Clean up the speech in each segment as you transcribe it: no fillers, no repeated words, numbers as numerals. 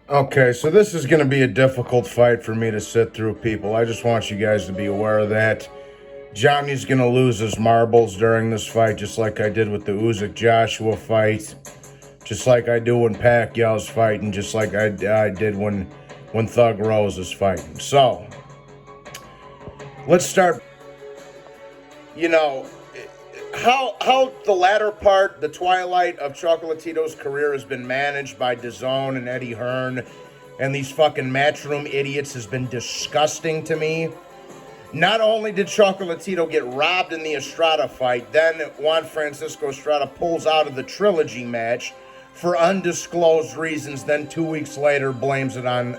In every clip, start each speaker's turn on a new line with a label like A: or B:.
A: Okay, so this is going to be a difficult fight for me to sit through, people. I just want you guys to be aware of that. Johnny's going to lose his marbles during this fight, just like I did with the Usyk Joshua fight, just like I do when Pacquiao's fighting, just like I did when Thug Rose is fighting. So, let's start. You know, how the latter part, the twilight of Chocolatito's career has been managed by DAZN and Eddie Hearn and these fucking matchroom idiots has been disgusting to me. Not only did Chocolatito get robbed in the Estrada fight, then Juan Francisco Estrada pulls out of the trilogy match for undisclosed reasons, then 2 weeks later blames it on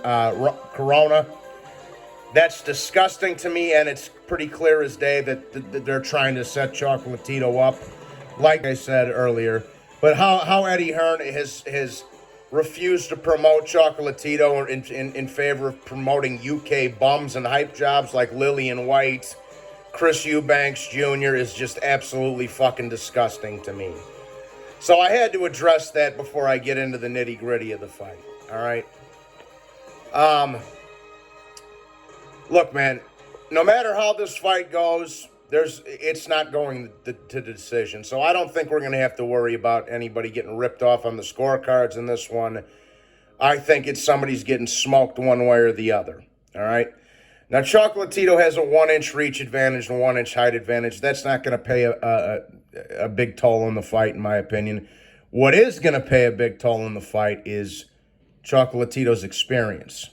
A: Corona. That's disgusting to me, and it's pretty clear as day that they're trying to set Chocolatito up, like I said earlier. But how Eddie Hearn has refused to promote Chocolatito in favor of promoting UK bums and hype jobs like Lillian White, Chris Eubanks Jr. is just absolutely fucking disgusting to me. So I had to address that before I get into the nitty-gritty of the fight, all right? Look, man, no matter how this fight goes, it's not going to the decision. So I don't think we're going to have to worry about anybody getting ripped off on the scorecards in this one. I think it's somebody's getting smoked one way or the other, all right? Now, Chocolatito has a 1-inch reach advantage and a 1-inch height advantage. That's not going to pay a big toll in the fight, in my opinion. What is going to pay a big toll in the fight is Chocolatito's experience,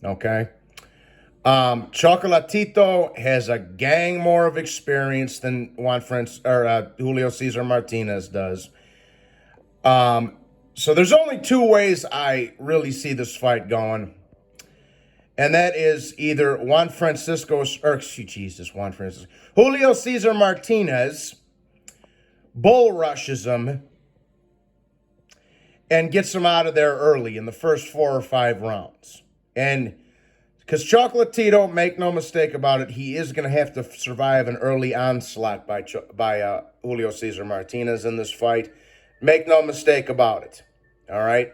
A: okay? Chocolatito has a gang more of experience than Julio Cesar Martinez does. So there's only two ways I really see this fight going. And that is either Julio Cesar Martinez bull rushes him and gets him out of there early in the first 4 or 5 rounds. And because Chocolatito, make no mistake about it, he is going to have to survive an early onslaught by Julio Cesar Martinez in this fight. Make no mistake about it. All right?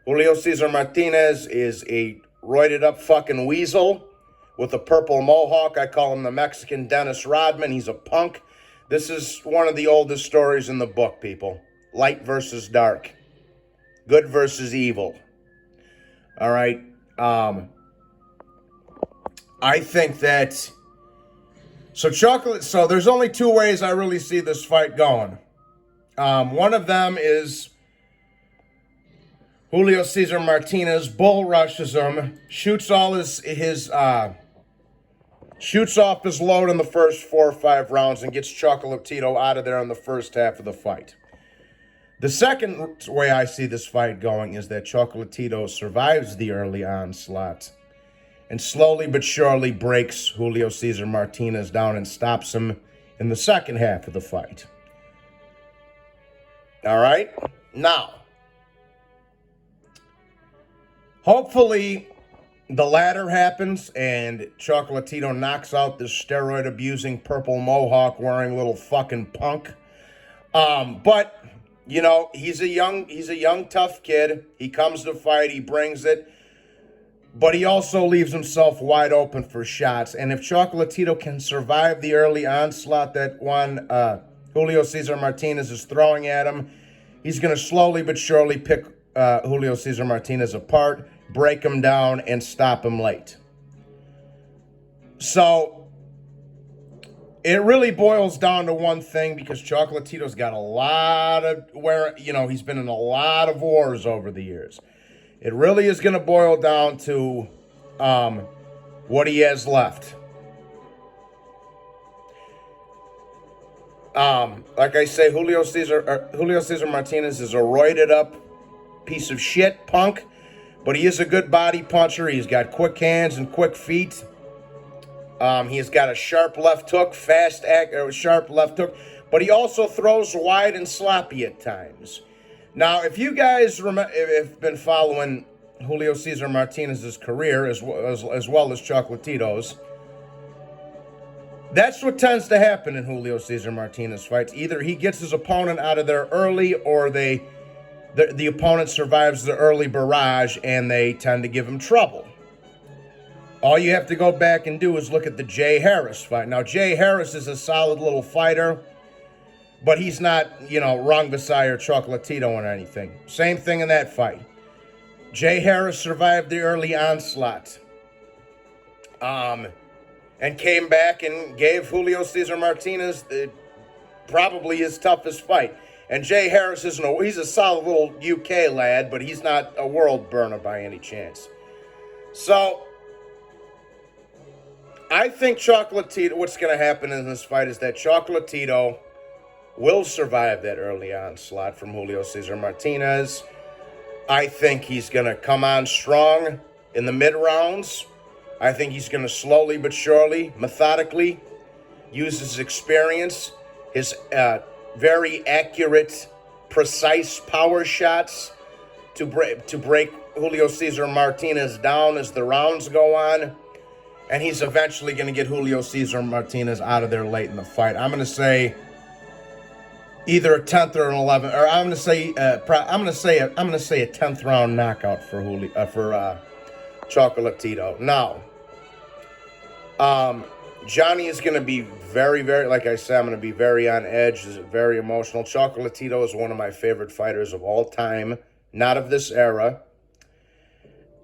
A: Julio Cesar Martinez is a roided up fucking weasel with a purple mohawk. I call him the Mexican Dennis Rodman. He's a punk. This is one of the oldest stories in the book, people. Light versus dark. Good versus evil. All right? I think that so there's only 2 ways I really see this fight going. One of them is Julio Cesar Martinez bull rushes him, shoots off his load in the first 4 or 5 rounds and gets Chocolatito out of there in the first half of the fight. The second way I see this fight going is that Chocolatito survives the early onslaught and slowly but surely breaks Julio Cesar Martinez down and stops him in the second half of the fight. All right? Now, hopefully the latter happens and Chocolatito knocks out this steroid-abusing, purple mohawk wearing little fucking punk. But, you know, he's a young, tough kid. He comes to fight, he brings it. But he also leaves himself wide open for shots. And if Chocolatito can survive the early onslaught that Julio Cesar Martinez is throwing at him, he's going to slowly but surely pick Julio Cesar Martinez apart, break him down, and stop him late. So it really boils down to one thing because Chocolatito's got a lot of he's been in a lot of wars over the years. It really is going to boil down to what he has left. Like I say, Julio Cesar Martinez is a roided up piece of shit punk, but he is a good body puncher. He's got quick hands and quick feet. He's got a sharp left hook, sharp left hook, but he also throws wide and sloppy at times. Now, if you guys have been following Julio Cesar Martinez's career as well as Chocolatito's, that's what tends to happen in Julio Cesar Martinez fights. Either he gets his opponent out of there early, or they the opponent survives the early barrage and they tend to give him trouble. All you have to go back and do is look at the Jay Harris fight. Now, Jay Harris is a solid little fighter, but he's not, Rung Visay or Chocolatito or anything. Same thing in that fight. Jay Harris survived the early onslaught. And came back and gave Julio Cesar Martinez probably his toughest fight. And Jay Harris he's a solid little UK lad, but he's not a world burner by any chance. So, I think Chocolatito, what's going to happen in this fight is that Chocolatito will survive that early onslaught from Julio Cesar Martinez. I think he's going to come on strong in the mid-rounds. I think he's going to slowly but surely, methodically, use his experience, his very accurate, precise power shots to break Julio Cesar Martinez down as the rounds go on. And he's eventually going to get Julio Cesar Martinez out of there late in the fight. I'm going to say either a 10th or an 11th, or I'm going to say a 10th round knockout for Chocolatito. Now, Johnny is going to be very, very, like I said, I'm going to be very on edge, very emotional. Chocolatito is one of my favorite fighters of all time, not of this era.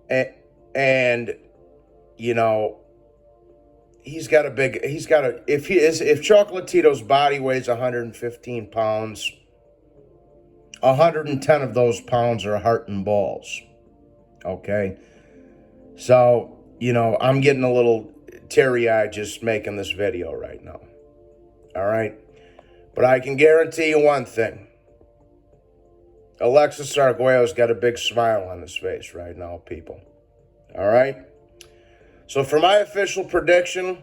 A: And if Chocolatito's body weighs 115 pounds, 110 of those pounds are heart and balls. Okay? So, I'm getting a little teary-eyed just making this video right now. All right? But I can guarantee you one thing. Alexis Arguello's got a big smile on his face right now, people. All right? So for my official prediction,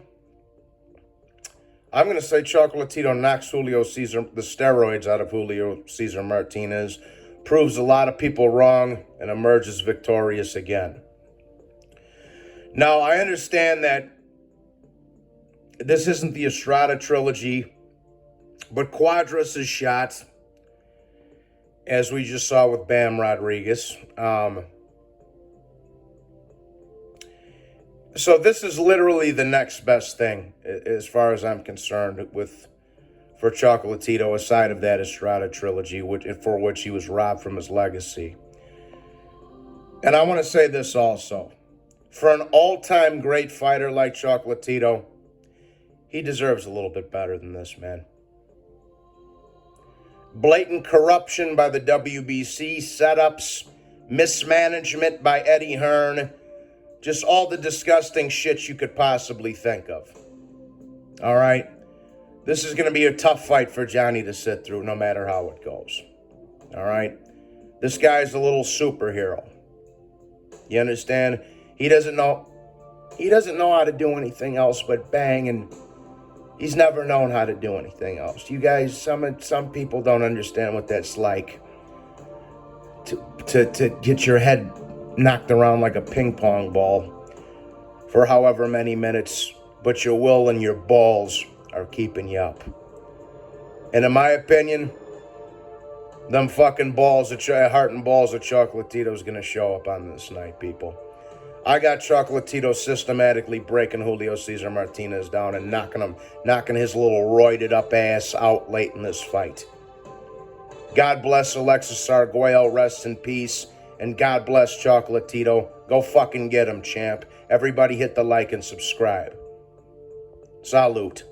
A: I'm going to say Chocolatito knocks Julio Cesar, the steroids out of Julio Cesar Martinez, proves a lot of people wrong, and emerges victorious again. Now, I understand that this isn't the Estrada trilogy, but Cuadras' shot, as we just saw with Bam Rodriguez. So this is literally the next best thing, as far as I'm concerned, for Chocolatito, aside of that Estrada trilogy, for which he was robbed from his legacy. And I want to say this also. For an all-time great fighter like Chocolatito, he deserves a little bit better than this, man. Blatant corruption by the WBC, setups, mismanagement by Eddie Hearn, just all the disgusting shit you could possibly think of. All right? This is going to be a tough fight for Johnny to sit through, no matter how it goes. All right? This guy's a little superhero. You understand? He doesn't know how to do anything else but bang, and he's never known how to do anything else. You guys, some people don't understand what that's like. To get your head knocked around like a ping pong ball for however many minutes, but your will and your balls are keeping you up. And in my opinion, them fucking balls, heart and balls of Chocolatito's gonna show up on this night, people. I got Chocolatito systematically breaking Julio Cesar Martinez down and knocking his little roided up ass out late in this fight. God bless Alexis Arguello, rest in peace. And God bless Chocolatito. Go fucking get him, champ. Everybody hit the like and subscribe. Salute.